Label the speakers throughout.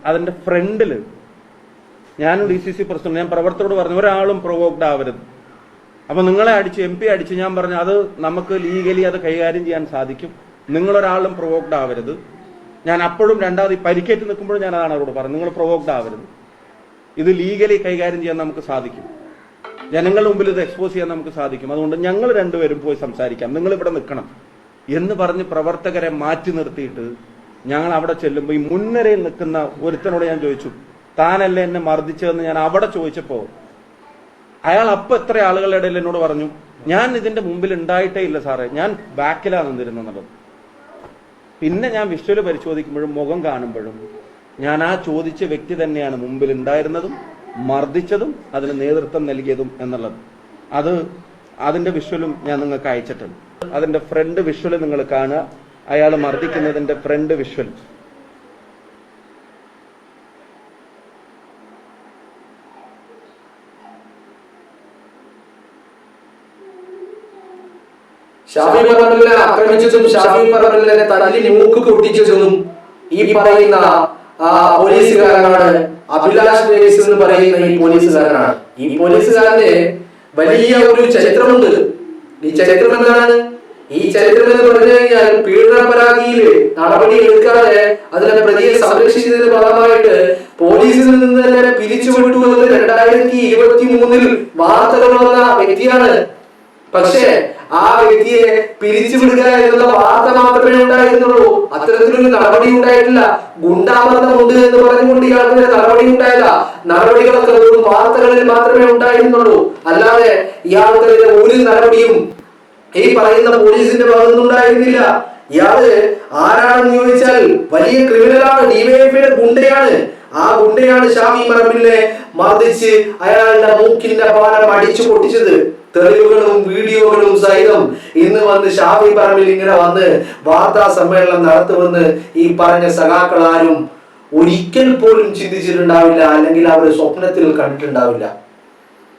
Speaker 1: അതിന്റെ ഫ്രണ്ടിൽ ഞാനും DCC പ്രസിഡന്റ് ഞാൻ പ്രവർത്തകരോട് പറഞ്ഞു ഒരാളും പ്രൊവോക്ഡ് ആവരുത്. അപ്പൊ നിങ്ങളെ അടിച്ച് MP അടിച്ച് ഞാൻ പറഞ്ഞു അത് നമുക്ക് ലീഗലി അത് കൈകാര്യം ചെയ്യാൻ സാധിക്കും, നിങ്ങളൊരാളും പ്രൊവോക്ഡ് ആവരുത്. ഞാൻ അപ്പോഴും രണ്ടാമത് പരിക്കേറ്റ് നിൽക്കുമ്പോഴും ഞാൻ അതാണ് അവരോട് പറഞ്ഞു, നിങ്ങൾ പ്രൊവോക്ഡ് ആവരുത്, ഇത് ലീഗലി കൈകാര്യം ചെയ്യാൻ നമുക്ക് സാധിക്കും, ജനങ്ങളുടെ മുമ്പിൽ ഇത് എക്സ്പോസ് ചെയ്യാൻ നമുക്ക് സാധിക്കും, അതുകൊണ്ട് ഞങ്ങൾ രണ്ടുപേരും പോയി സംസാരിക്കാം, നിങ്ങൾ ഇവിടെ നിൽക്കണം എന്ന് പറഞ്ഞ് പ്രവർത്തകരെ മാറ്റി നിർത്തിയിട്ട് ഞങ്ങൾ അവിടെ ചെല്ലുമ്പോൾ ഈ മുൻനിരയിൽ നിൽക്കുന്ന ഒരുത്തനോട് ഞാൻ ചോദിച്ചു, താനല്ലേ എന്നെ മർദ്ദിച്ചതെന്ന് ഞാൻ അവിടെ ചോദിച്ചപ്പോ അയാൾ അപ്പൊ എത്ര ആളുകളുടെ ഇടയിൽ എന്നോട് പറഞ്ഞു, ഞാൻ ഇതിന്റെ മുമ്പിൽ ഉണ്ടായിട്ടേ ഇല്ല സാറേ, ഞാൻ ബാക്കിലാണ് നിന്നിരുന്നത്. പിന്നെ ഞാൻ വിഷ്വല് പരിശോധിക്കുമ്പോഴും മുഖം കാണുമ്പോഴും ഞാൻ ആ ചോദിച്ച വ്യക്തി തന്നെയാണ് മുമ്പിൽ ഉണ്ടായിരുന്നതും മർദ്ദിച്ചതും അതിന് നേതൃത്വം നൽകിയതും എന്നുള്ളത്. അതിന്റെ വിഷ്വലും ഞാൻ നിങ്ങൾക്ക് അയച്ചിട്ടുണ്ട്. അതിന്റെ ഫ്രണ്ട് വിഷ്വല് നിങ്ങൾ കാണുക, അയാൾ മർദ്ദിക്കുന്നതിന്റെ ഫ്രണ്ട് വിഷ്വൽ.
Speaker 2: ഷാഫി പറമ്പിലിനെ ആക്രമിച്ചതും ഷാഫി പറമ്പിലിനെ തല്ലി മൂക്ക് പൊട്ടിച്ചതും ഈ പറയുന്ന പോലീസുകാരനാണ്. അഭിലാഷ് ഡേവിസ് എന്ന് പറയുന്ന ഈ പോലീസുകാരനാണ്. ഈ പോലീസുകാരന് വലിയ ഒരു ചരിത്രമുണ്ട്. ഈ ചരിത്രം എന്താണ്? ഈ ചരിത്രം എന്ന് പറഞ്ഞു കഴിഞ്ഞാൽ പീഡന പരാതിയിൽ നടപടി എടുക്കാതെ അതിനെ പ്രതിയെ സംരക്ഷിച്ചതിന്റെ ഭാഗമായിട്ട് പോലീസിൽ നിന്ന് തന്നെ പിരിച്ചുവിട്ടു എന്ന് 2023 വാർത്തകൾ വന്ന വ്യക്തിയാണ്. പക്ഷേ ആ വ്യക്തിയെ പിരിച്ചുവിടുക എന്നുള്ള വാർത്ത മാത്രമേ ഉണ്ടായിരുന്നുള്ളൂ. അത്തരത്തിലൊരു നടപടി ഉണ്ടായിട്ടില്ല. ഗുണ്ടാബന്ധമുണ്ട് എന്ന് പറഞ്ഞുകൊണ്ട് ഇയാൾക്കെതിരെ നടപടി ഉണ്ടായില്ല. നടപടികളൊക്കെ വെറും വാർത്തകളിൽ മാത്രമേ ഉണ്ടായിരുന്നുള്ളൂ. അല്ലാതെ ഇയാൾക്കെതിരെ ഒരു നടപടിയും ഈ പറയുന്ന പോലീസിന്റെ ഭാഗത്തുനിന്നുണ്ടായിരുന്നില്ല. ഇയാള് ആരാണെന്ന് ചോദിച്ചാൽ വലിയ ക്രിമിനലാണ്, ഡിവൈഎഫ്ഐയുടെ ഗുണ്ടയാണ്. ആ ഗുണ്ടയാണ് ഷാഫി പറമ്പിലിനെ മർദ്ദിച്ച് അയാളുടെ മൂക്കിന്റെ പാലം അടിച്ചു പൊട്ടിച്ചത്. തെളിവുകളും വീഡിയോകളും സഹിതം ഇന്ന് വന്ന് ഷാഫി പറമ്പിൽ ഇങ്ങനെ വന്ന് വാർത്താ സമ്മേളനം നടത്തുമെന്ന് ഈ പറഞ്ഞ സഖാക്കൾ ആരും ഒരിക്കൽ പോലും ചിന്തിച്ചിട്ടുണ്ടാവില്ല, അല്ലെങ്കിൽ അവർ സ്വപ്നത്തിൽ കണ്ടിട്ടുണ്ടാവില്ല.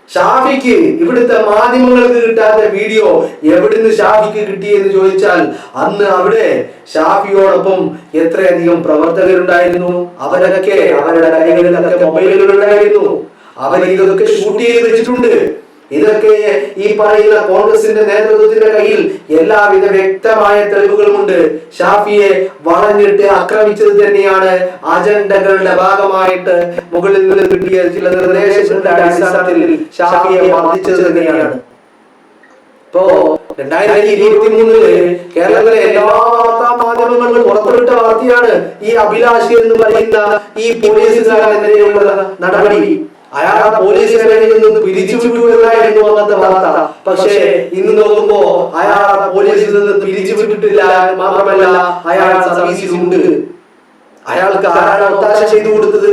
Speaker 2: ഷാഫിക്ക് ഇവിടുത്തെ മാധ്യമങ്ങൾക്ക് കിട്ടാത്ത വീഡിയോ എവിടുന്ന് ഷാഫിക്ക് കിട്ടിയെന്ന് ചോദിച്ചാൽ അന്ന് അവിടെ ഷാഫിയോടൊപ്പം എത്രയധികം പ്രവർത്തകരുണ്ടായിരുന്നു. അവരൊക്കെ അവരുടെ കൈകളിലൊക്കെ മൊബൈലുകൾ ഉണ്ടായിരുന്നു. അവർ ഇതൊക്കെ ഷൂട്ട് ചെയ്ത് വെച്ചിട്ടുണ്ട്. ഇതൊക്കെ ഈ പറയുന്ന കോൺഗ്രസിന്റെ നേതൃത്വത്തിന്റെ കയ്യിൽ എല്ലാവിധ വ്യക്തമായ തെളിവുകളുമുണ്ട്. ഷാഫിയെ വളഞ്ഞിട്ട് ആക്രമിച്ചത് തന്നെയാണ് അജണ്ടകളുടെ ഭാഗമായിട്ട് മുകളിൽ നിന്ന് കിട്ടിയ ചില നിർദ്ദേശങ്ങളുടെ അടിസ്ഥാനത്തിൽ ഷാഫിയെ മർദ്ദിച്ചത് തന്നെയാണ്. ഇപ്പോ 2023 കേരളത്തിലെ എല്ലാ വാർത്താ മാധ്യമങ്ങളും പുറത്തുവിട്ട വാർത്തയാണ് ഈ അഭിലാഷ് എന്ന് പറയുന്ന ഈ പോലീസുകാരനെതിരെയുള്ള നടപടി. അയാൾ പോലീസുകാരിൽ നിന്ന് പിരിച്ചുവിട്ടു എന്നായിരുന്നു അന്നത്തെ വാർത്ത. പക്ഷേ ഇന്ന് നോക്കുമ്പോ അയാൾ പോലീസിൽ നിന്ന് പിരിച്ചുവിട്ടിട്ടില്ല, മാത്രമല്ല അയാൾ സർവീസിലുണ്ട്. അയാൾക്ക് ആരാണ് ഒത്താശ ചെയ്തു കൊടുത്തത്?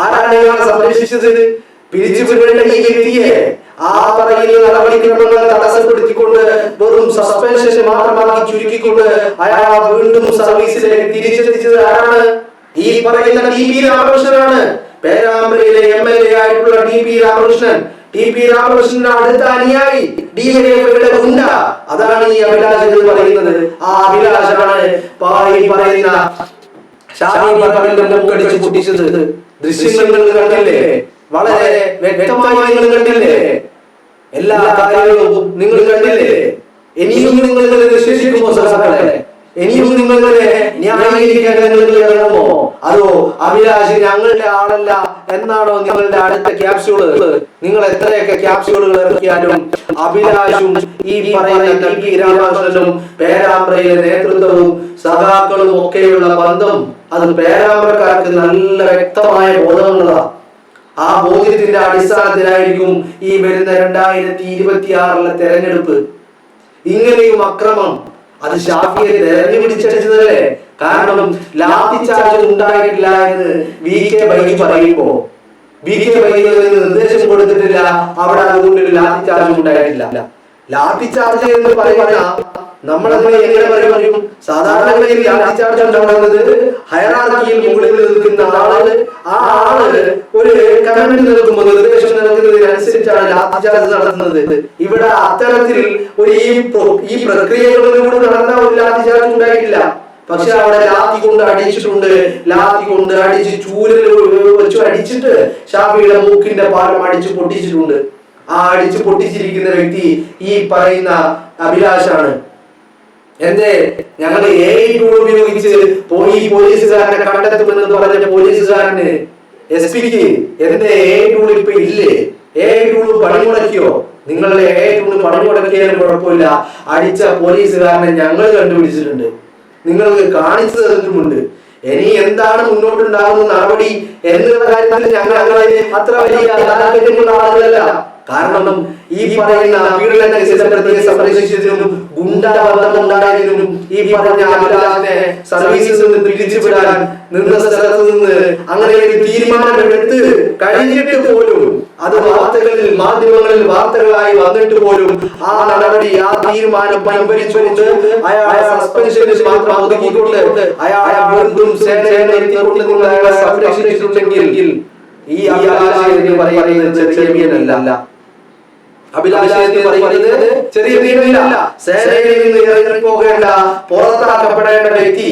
Speaker 2: ആരാണ് അയാളെ സംരക്ഷിച്ചത്? പിരിച്ചുവിടേണ്ട ഈ വ്യക്തിയെ ആ പറയുന്ന നടപടിക്രമങ്ങൾ തടസ്സപ്പെടുത്തിക്കൊണ്ട് വെറും സസ്പെൻഷൻ മാത്രമാക്കി ചുരുക്കിക്കൊണ്ട് അയാൾ വീണ്ടും സർവീസിലേക്ക് തിരിച്ചെത്തിച്ചത് ആരാണ്? ഈ പറയുന്ന TP രാമകൃഷ്ണനാണ്. പേരാമ്പ്രയിലെ MLA ആയിട്ടുള്ള TP രാമകൃഷ്ണൻ. TP രാമകൃഷ്ണന്റെ അടുത്ത അനുയായി ഡിവൈഎഫ്ഐയുടെ ഗുണ്ട. അതാണ് ഈ അഭിലാഷ് എന്ന് പറയുന്നത്. ആ അഭിലാഷാണ് ഈ പറയുന്ന ഷാഫി പറമ്പിലിന്റെ മൂക്കടിച്ച് പൊട്ടിച്ചത്. ദൃശ്യങ്ങൾ നിങ്ങൾ കണ്ടില്ലേ? വളരെ വ്യക്തമായി നിങ്ങൾ കണ്ടില്ലേ? എല്ലാ കാര്യങ്ങളും നിങ്ങൾ കണ്ടില്ലേ? ഇനിയും നിങ്ങൾ വിശ്വസിക്കുമോ സഹോദരങ്ങളെ? ഇനിയും നിങ്ങളുടെ ന്യായീകരിക്കാൻ ഇറങ്ങുമോ? അതോ അഭിലാഷ് ഞങ്ങളുടെ ആളല്ല എന്നാണോ നിങ്ങളുടെ അടുത്ത ക്യാപ്സ്യൂള്? നിങ്ങൾ എത്രയൊക്കെ ക്യാപ്സ്യൂളുകൾ ഇറക്കിയാലും അഭിലാഷും ഈ പറയുന്ന TP രാമകൃഷ്ണനും പേരാമ്പ്രയിലെ നേതൃത്വവും സഖാക്കളും ഒക്കെയുള്ള ബന്ധം അത് പേരാമ്പ്രക്കാർക്ക് നല്ല വ്യക്തമായ ബോധമുള്ളതാണ്. ആ ബോധ്യത്തിന്റെ അടിസ്ഥാനത്തിലായിരിക്കും ഈ വരുന്ന 2026 തെരഞ്ഞെടുപ്പ്. ഇങ്ങനെയും അക്രമം അത് ഷാഫിയെ തെരഞ്ഞു പിടിച്ചടിച്ചതല്ലേ? കാരണം ലാത്തി ചാർജ് ഉണ്ടായിട്ടില്ല എന്ന് VK ബൈജു പറയുമ്പോ VK ബൈജു നിർദ്ദേശം കൊടുത്തിട്ടില്ല, അവിടെ അതുകൊണ്ട് ഒരു ലാത്തി ചാർജ് ഉണ്ടായിട്ടില്ല. ലാത്തി ചാർജ് എന്ന് പറയുന്ന നമ്മളതിനെ എങ്ങനെ പറയും? സാധാരണഗതിയിൽ ലാത്തി ചാർജ് ഉണ്ടാകുന്നത് ഹയറാർക്കിയിൽ മുകളിൽ നിൽക്കുന്ന ആള്, ആ ആള് ഒരു കമന്റ് നൽകുമ്പോൾ നിർദ്ദേശം നൽകുന്നതിനനുസരിച്ചാണ് ലാത്തി ചാർജ് നടത്തുന്നത്. ഇവിടെ അത്തരത്തിൽ ഒരു ഈ പ്രക്രിയകളിലൂടെ നടന്ന ഒരു ലാത്തി ചാർജ് ഉണ്ടായിട്ടില്ല. പക്ഷെ അവിടെ ലാത്തി കൊണ്ട് അടിച്ചിട്ടുണ്ട്. ലാത്തി കൊണ്ട് അടിച്ച് ചൂരൽ വെച്ച് അടിച്ചിട്ട് ഷാഫിയുടെ മൂക്കിന്റെ പാലം അടിച്ച് പൊട്ടിച്ചിട്ടുണ്ട്. ആ അടിച്ച് പൊട്ടിച്ചിരിക്കുന്ന വ്യക്തി ഈ പറയുന്ന അഭിലാഷാണ്. എന്തേ ഞങ്ങൾ ടൂൾ ഉപയോഗിച്ച് ഈ പോലീസുകാരനെ കണ്ടെത്തുമെന്ന് പറഞ്ഞ പോലീസുകാരന് SP-ക്ക് എന്തേ ടൂൾ ഇപ്പൊ ഇല്ലേ? ടൂൾ പണിമുടക്കിയോ? നിങ്ങളുടെ ടൂൾ പണിമുടക്കിയാലും കുഴപ്പമില്ല, അടിച്ച പോലീസുകാരനെ ഞങ്ങൾ കണ്ടുപിടിച്ചിട്ടുണ്ട്, നിങ്ങൾക്ക് കാണിച്ചു തന്നിട്ടുമുണ്ട്. ഇനി എന്താണ് മുന്നോട്ടുണ്ടാകുന്ന നടപടി എന്നുള്ള കാര്യത്തിൽ ഞങ്ങൾ അത്ര വലിയ താല്പര്യമുള്ള ആളുകളല്ല. കാരണം ഈ പറയുന്ന പീഡന കേസിലെ പ്രതിയെ സംരക്ഷിച്ചതിനും ഗുണ്ടാബന്ധം ഉണ്ടായതിനും ഈ പറഞ്ഞ അഭിലാഷിനെ സർവീസിൽ നിന്ന് പിരിച്ചുവിടാൻ നിന്ന സ്ഥലത്ത് നിന്ന് അങ്ങനെ ഒരു തീരുമാനമെടുത്ത് കഴിഞ്ഞിട്ട് പോലും അത് വാർത്തകളിൽ മാധ്യമങ്ങളിൽ വാർത്തകളായി വന്നിട്ട് പോലും ആ നടപടി ആ തീരുമാനം പിൻവലിച്ചുകൊണ്ട് അയാളെ സസ്പെൻഷനിൽ മാത്രം ഒതുക്കിക്കൊണ്ട് അയാളെ വീണ്ടും സേനയിൽ എത്തിക്കൊണ്ട് നിങ്ങൾ അയാളെ സംരക്ഷിച്ചിട്ടുണ്ടെങ്കിൽ ഈ അഭിലാഷ് എന്ന് പറയുന്നത് ചെറിയനല്ല. അഭിലാഷ് എന്ന് പറയുന്നത് ചെറിയ തീരുമാനമല്ല. സേനയിൽ നിന്ന് ഇറങ്ങി പോകേണ്ട, പുറത്താക്കപ്പെടേണ്ട വ്യക്തി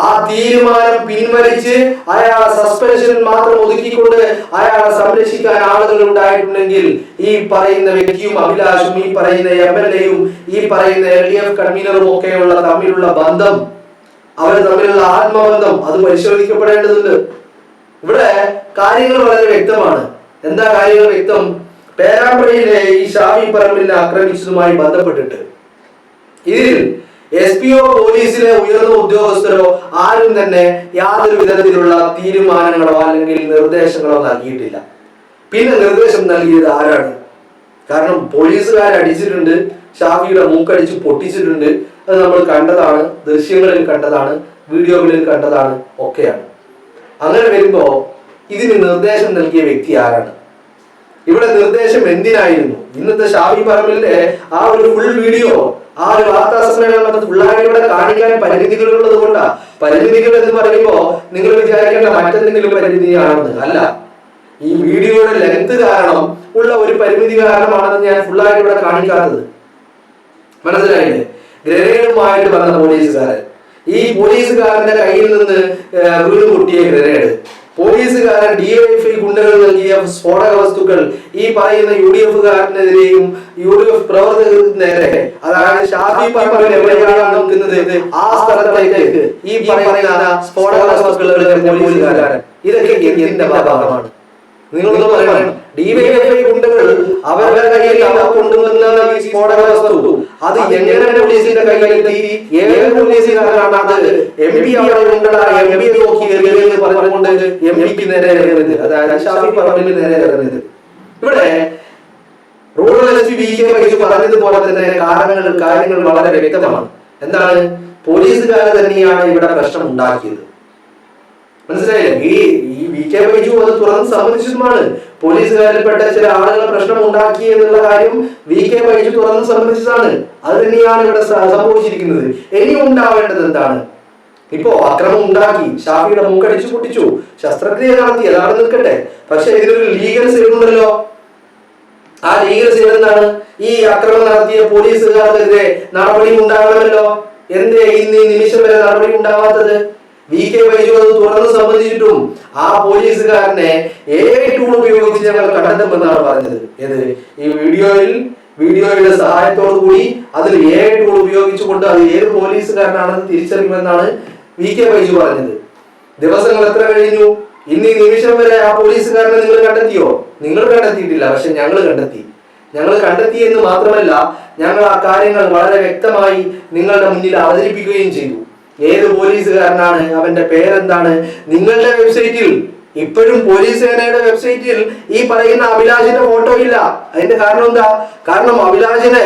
Speaker 2: ആ തീരുമാനം പിൻവലിച്ച് അയാളെ സസ്പെൻഷനിൽ മാത്രം ഒതുക്കിക്കൊണ്ട് അയാളെ സംരക്ഷിക്കാൻ ആളുകൾ ഉണ്ടായിട്ടുണ്ടെങ്കിൽ ഈ പറയുന്ന വ്യക്തിയും അഭിലാഷും ഈ പറയുന്ന MLA-യും ഈ പറയുന്ന LDF കൺവീനറും ഒക്കെയുള്ള തമ്മിലുള്ള ബന്ധം, അവർ തമ്മിലുള്ള ആത്മബന്ധം അത് പരിശോധിക്കപ്പെടേണ്ടതുണ്ട്. ഇവിടെ കാര്യങ്ങൾ വളരെ വ്യക്തമാണ്. എന്താ കാര്യങ്ങൾ വ്യക്തം? പേരാമ്പ്രയിലെ ഈ ഷാഫി പറമ്പിലിനെ ആക്രമിച്ചതുമായി ബന്ധപ്പെട്ടിട്ട് ഇതിൽ SPO പോലീസിലെ ഉയർന്ന ഉദ്യോഗസ്ഥരോ ആരും തന്നെ യാതൊരു വിധത്തിലുള്ള തീരുമാനങ്ങളോ അല്ലെങ്കിൽ നിർദ്ദേശങ്ങളോ നൽകിയിട്ടില്ല. പിന്നെ നിർദ്ദേശം നൽകിയത് ആരാണ്? കാരണം പോലീസുകാർ അടിച്ചിട്ടുണ്ട്, ഷാഫിയുടെ മൂക്കടിച്ച് പൊട്ടിച്ചിട്ടുണ്ട്. അത് നമ്മൾ കണ്ടതാണ്, ദൃശ്യങ്ങളിൽ കണ്ടതാണ്, വീഡിയോകളിൽ കണ്ടതാണ്, ഒക്കെയാണ്. അങ്ങനെ വരുമ്പോ ഇതിന് നിർദ്ദേശം നൽകിയ വ്യക്തി ആരാണ്? ഇവിടെ നിർദ്ദേശം എന്തിനായിരുന്നു? ഇന്നത്തെ ഷാഫി പറമ്പിലിന്റെ ആ ഒരു ഫുൾ വീഡിയോ, ആ ഒരു വാർത്താ സമ്മേളനം ഫുള്ളായിട്ട് ഇവിടെ കാണിക്കാൻ പരിമിതികളുള്ളത് കൊണ്ടാ. പരിമിതികൾ എന്ന് പറയുമ്പോ നിങ്ങൾ വിചാരിക്കേണ്ട മറ്റെന്തെങ്കിലും പരിമിതിയാണെന്ന് അല്ല. ഈ വീഡിയോയുടെ ലെങ്ത് കാരണം ഉള്ള ഒരു പരിമിതി കാരണമാണെന്ന് ഞാൻ ഫുള്ളായിട്ട് ഇവിടെ കാണിക്കാത്തത്. മനസ്സിലായില്ലേ? ഗ്രനേഡുമായിട്ട് വന്ന പോലീസുകാരൻ, ഈ പോലീസുകാരന്റെ കയ്യിൽ നിന്ന് വീട് പൊട്ടിയ ഗ്രനേഡ്, പോലീസുകാരൻ DYFI ഗുണ്ടകൾ നൽകിയ സ്ഫോടക വസ്തുക്കൾ ഈ പറയുന്ന UDF-കാരനെതിരെയും UDF പ്രവർത്തകർക്ക് നേരെ, അതായത് ഷാഫി പറമ്പിൽ എവിടെയാണ് നിൽക്കുന്നത് ആ സ്ഥലത്തേക്ക് ഈ പറയുന്ന സ്ഫോടക വസ്തുക്കൾ പോലീസുകാരൻ, ഇതൊക്കെ എന്തിന്റെ ഭാഗമാണ്? നിങ്ങളൊന്ന് പറയണം. DYFI ഗുണ്ടകൾ അവരുടെ കയ്യിൽ അവർ കൊണ്ടുവന്ന ഈ സ്ഫോടക വസ്തു അത് എങ്ങനെ പോലീസിന്റെ കയ്യിലെത്തി? ഏത് പോലീസുകാരാണ് അത് MP അവിടെ ഉണ്ടടാ, MP നോക്കി എറിയതെന്ന് പറഞ്ഞുകൊണ്ട് MP-ക്ക് നേരെ എറിയുന്നത്, അതായത് ഷാഫി പറമ്പിലിന് നേരെ എറിയുന്നത്? ഇവിടെ റൂറൽ SP VK വൈസ് പറഞ്ഞതുപോലെ തന്നെ കാര്യങ്ങൾ വളരെ വ്യക്തമാണ്. എന്താണ്? പോലീസുകാർ തന്നെയാണ് ഇവിടെ പ്രശ്നം ഉണ്ടാക്കിയത്. മനസ്സിലായില്ലേ? ഈ VK ബൈജു അത് തുറന്ന് സമ്മതിച്ചതുമാണ്. പോലീസുകാരിൽപ്പെട്ട ചില ആളുകൾ പ്രശ്നം ഉണ്ടാക്കി എന്നുള്ള കാര്യം VK ബൈജു തുറന്ന് സമ്മതിച്ചതാണ്. അത് തന്നെയാണ് ഇവിടെ സംഭവിച്ചിരിക്കുന്നത്. ഇനി ഉണ്ടാവേണ്ടത് എന്താണ്? ഇപ്പോ അക്രമം ഉണ്ടാക്കി, ഷാഫിയുടെ മൂക്കടിച്ചു പൊട്ടിച്ചു, ശസ്ത്രക്രിയ നടത്തി, അതാണ് നിൽക്കട്ടെ. പക്ഷെ ഇതിനൊരു ലീഗൽ സൈഡ് ഉണ്ടല്ലോ. ആ ലീഗൽ സൈഡ് എന്താണ്? ഈ അക്രമം നടത്തിയ പോലീസുകാർക്കെതിരെ നടപടി ഉണ്ടാകണമല്ലോ. എന്തേ ഇന്ന് ഈ നിമിഷം വരെ നടപടി ഉണ്ടാവാത്തത്? VK ബൈജു അത് തുറന്ന് സംബന്ധിച്ചിട്ടും ആ പോലീസുകാരനെ ടൂൾ ഉപയോഗിച്ച് ഞങ്ങൾ കണ്ടെത്തുമെന്നാണ് പറഞ്ഞത്. ഏത്? ഈ വീഡിയോയുടെ സഹായത്തോടു കൂടി അതിൽ ടൂൾ ഉപയോഗിച്ചുകൊണ്ട് അത് ഏത് പോലീസുകാരനാണെന്ന് തിരിച്ചറിയുമെന്നാണ് VK ബൈജു പറഞ്ഞത്. ദിവസങ്ങൾ എത്ര കഴിഞ്ഞു? ഇന്ന് ഈ നിമിഷം വരെ ആ പോലീസുകാരനെ നിങ്ങൾ കണ്ടെത്തിയോ? നിങ്ങൾ കണ്ടെത്തിയിട്ടില്ല, പക്ഷെ ഞങ്ങൾ കണ്ടെത്തി. ഞങ്ങൾ കണ്ടെത്തി എന്ന് മാത്രമല്ല, ഞങ്ങൾ ആ കാര്യങ്ങൾ വളരെ വ്യക്തമായി നിങ്ങളുടെ മുന്നിൽ അവതരിപ്പിക്കുകയും ചെയ്തു. ഏത് പോലീസുകാരനാണ്, അവന്റെ പേരെന്താണ്? നിങ്ങളുടെ വെബ്സൈറ്റിൽ ഇപ്പോഴും പോലീസ് സേനയുടെ വെബ്സൈറ്റിൽ ഈ പറയുന്ന അഭിലാഷിന്റെ ഫോട്ടോ ഇല്ല. അതിന്റെ കാരണം എന്താ? കാരണം അഭിലാഷിനെ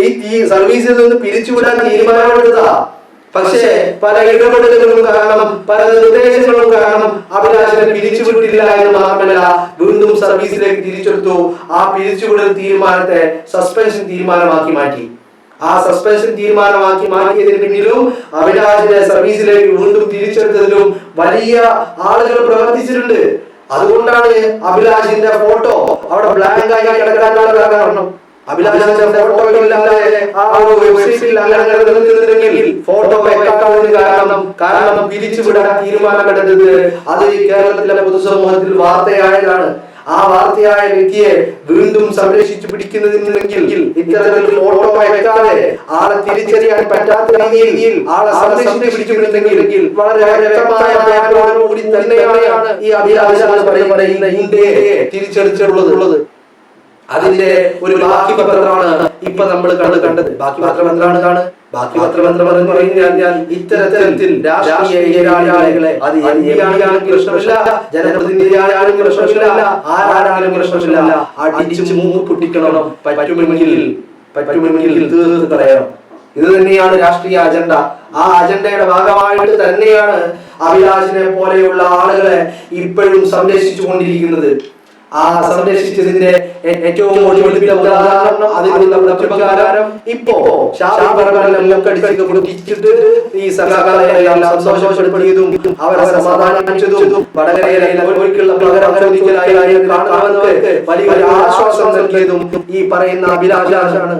Speaker 2: ഈ സർവീസിൽ നിന്ന് പിരിച്ചുവിടാൻ തീരുമാനമെടുത്തതാ. പക്ഷേ പല ഇടപെടലുകളും കാരണം, പല നിർദ്ദേശങ്ങളും കാരണം അഭിലാഷിനെ പിരിച്ചുവിട്ടില്ല എന്ന് മാത്രമല്ല, വീണ്ടും സർവീസിലേക്ക് തിരിച്ചെടുത്തു. ആ പിരിച്ചുവിടൽ തീരുമാനത്തെ സസ്പെൻഷൻ തീരുമാനമാക്കി മാറ്റി. ആ സസ്പെൻഷൻ തീരുമാനമാക്കി മാറ്റിയതിന് പിന്നിലും അഭിലാഷിനെ സർവീസിലേക്ക് വീണ്ടും തിരിച്ചെടുത്തതിലും വലിയ ആളുകൾ പ്രവർത്തിച്ചിട്ടുണ്ട്. അതുകൊണ്ടാണ് അഭിലാഷിന്റെ ഫോട്ടോ അവിടെ ബ്ലാങ്ക് ആയി കിടക്കാനുള്ള കാരണം. അഭിലാഷിന്റെ ഫോട്ടോ ഇല്ലാതെ ആ ഒരു വെബ്സൈറ്റിൽ അങ്ങനെ നിലനിൽക്കുന്നുണ്ടെങ്കിൽ ഫോട്ടോ വെക്കാത്തതിന് കാരണം പിരിച്ചുവിടാൻ തീരുമാനമെടുത്തത് അത് കേരളത്തിലെ പൊതുസമൂഹത്തിൽ വാർത്തയായതാണ്. ആ വാർത്തയായ വ്യക്തിയെ വീണ്ടും സംരക്ഷിച്ചു പിടിക്കുന്നതിനെങ്കിൽ ഇത്തരത്തിൽ ഫോട്ടോ വെക്കാതെ ആളെ തിരിച്ചറിയാൻ പറ്റാത്ത രീതിയിൽ ആളെ സംരക്ഷിച്ചു പിടിക്കുന്നുണ്ടെങ്കിൽ വളരെ വ്യക്തമായ കൂടി തന്നെയാണ് ഈ അഭിലാഷ് പറയുന്ന ഇന്ത്യയെ തിരിച്ചടിച്ചിട്ടുള്ളത്. അതിന്റെ ഒരു ബാക്കി പത്രമാണ് ഇപ്പൊ നമ്മൾ കണ്ടത്. ബാക്കി പത്രം എന്താണ്? ബാക്കി പത്രം എന്ന് പറഞ്ഞു കഴിഞ്ഞാൽ ഇത്തരത്തിൽ രാഷ്ട്രീയ എതിരാളികളെ അത് എംപിയാണെങ്കിലും പ്രശ്നമില്ല, ജനപ്രതിനിധിയാണെങ്കിലും പ്രശ്നമില്ല, ആരാണെങ്കിലും പ്രശ്നമില്ല, അടിച്ചു മൂക്ക് പൊട്ടിക്കണം, പറ്റുമെങ്കിൽ തീർത്ത് കളയണം. ഇത് തന്നെയാണ് രാഷ്ട്രീയ അജണ്ട. ആ അജണ്ടയുടെ ഭാഗമായിട്ട് തന്നെയാണ് അഭിലാഷിനെ പോലെയുള്ള ആളുകളെ ഇപ്പോഴും സംരക്ഷിച്ചു കൊണ്ടിരിക്കുന്നത്. ആ സംരക്ഷിച്ചതിന്റെ ഏറ്റവും ഒടുവിലെ ഉദാഹരണം അതിനുള്ള പ്രതിപകാരം ഇപ്പോ ഷാഫി പറമ്പിലിനെ മൂക്കടിച്ച് പൊട്ടിച്ചിട്ട് ഈ സഖാക്കളെയെല്ലാം സന്തോഷപ്പെടുത്തിയതും അവരെ സമാധാനിപ്പിച്ചതും വടകരയിലെ കോഴിക്കുള്ള പകരം ചോദിക്കലായി കാണുന്നവർക്ക് വലിയ ആശ്വാസം നൽകിയതും ഈ പറയുന്ന അഭിലാഷാണ്.